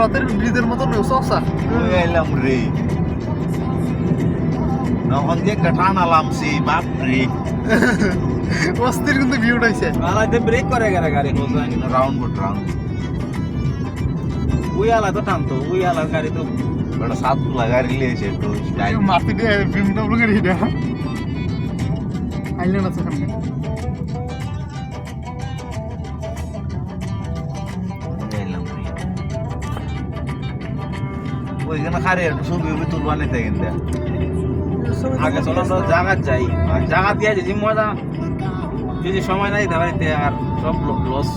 রাতের ব্রিজের মতন সস্তা এলাম রে তখন যে একটা টানা লামছি বাপরে অস্থির কিন্তু ভিউটা হইছে আলাদা ব্রেক করে গেলে গাড়ি হোসাইন রাউন্ড ওই আলাদা টানতো ওই আলাদা গাড়ি তো বড় সাত লাগারি লিয়েছে একটু স্টাইল মারতে দিয়ে বিমডব্লিউ গাড়ি এটা আইল্যান্ড আছে সামনে এলাম রে ওইখানে খারে একটু ছবি তুলবা নিতে কিন্তু আগে চলো আমরা জায়গা যাই আর জায়গা দিয়ে যে মজা যদি সময় নাই দাঁড়াইতে আর সব লস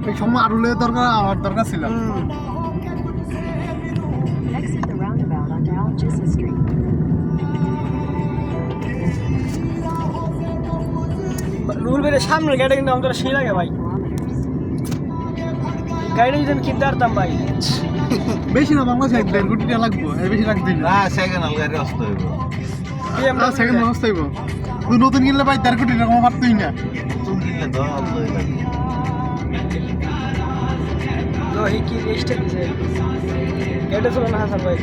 এই সময় আরুলে দরকার আমার দরকার ছিল Exit the roundabout onto Algisa Street. Rule বেড়ে সামনের গাড়িটা কিন্তু আমাদের সেই লাগে ভাই গাড়িটা যদি আমি কিনতে পারতাম ভাই বেশি না বাংলাদেশে 1.5 কোটি টাকা লাগবে এর বেশি লাগবে না না সেকেন্ড গাড়ি আসতে হইব আমরা সেকেন্ড ব্যবস্থা হইব তুই নতুন কিনলে ভাই 1.5 কোটি টাকা পারতুই না নতুন কিনলে তো লই লাগে তো এই কি রেস্টে দিছে গাড়িটা চলো না হাসান ভাই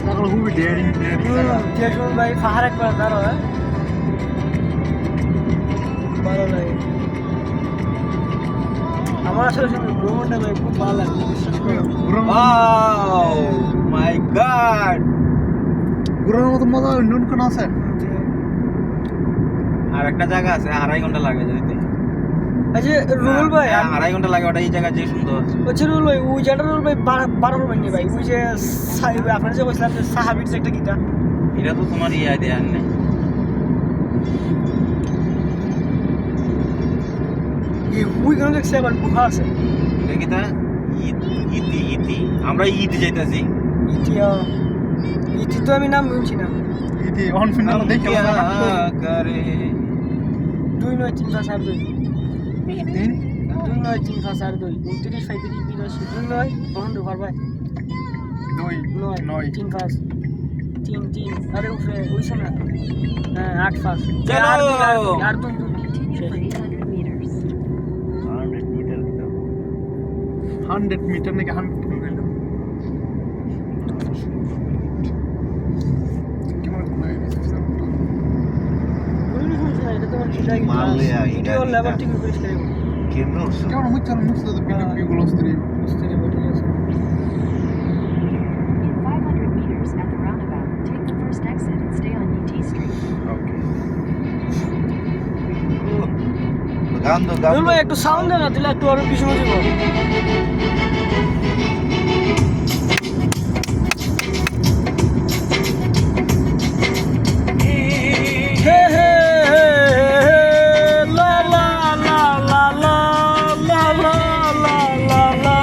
তারপর খুবই ডেয়ারিং জায়গা দেখুন ভাই পাহাড় একবার দাঁড়ো ভালো লাগে আমার আসলে শুধু ভ্রমণটা ভাই খুব ভালো লাগে ওয়াও মাই গড ঘুরানোর মতো মজা অন্য কোনো আছে আর একটা জায়গা আছে 2.5 ঘন্টা লাগে যেতে আচ্ছা রুল ভাই 2.5 ঘন্টা লাগে ওটা এই জায়গা যে সুন্দর হচ্ছে রুল ভাই ওই জায়গাটা রুল ভাই 12 রুল ভাই ভাই ওই যে আপনার যে বলছিলাম যে সাহাবির যে একটা গীতা এটা তো তোমার ইয়ে দেয়া নেই এই ওইখানে দেখছি আবার গুহা আছে দেখি তা ইতি আমরা ঈদ যাইতাছি ইতি তো আমি নাম বলছি না ইতি অন ফিনাল দেখে করে 2 9 3 4 2 তিন 2 9 3 4 2 29 35 82 2 9 বন্ধ ঘর ভাই 2 9 3 5 3 আরে উপরে ওইছে না হ্যাঁ 8 5 চলো আর 2 Continue for 800 meters. 100 metre 100 metre নাকি 100 মিটার গেল কি মনে হয় এটা তোমার কি লাগে মালয়া ভিডিও লেভেল ঠিক করে করে কেমন কেমন মুখ চালানো মুখ তো ভিডিও গুলো স্ত্রী বুঝতে বটে আছে In 500 meters at the roundabout, take the first exit and stay on UT Street. গান তো গান রুল ভাই একটু সাউন্ড দেন না দিলে একটু আরো পিছনে যাব হে হে লা লা লা লা লা লা লা লা লা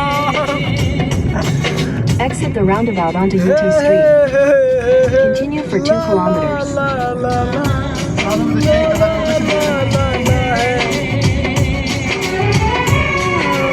Exit the roundabout onto UT Street. Continue for 2 kilometers. আমাদের সেই কথা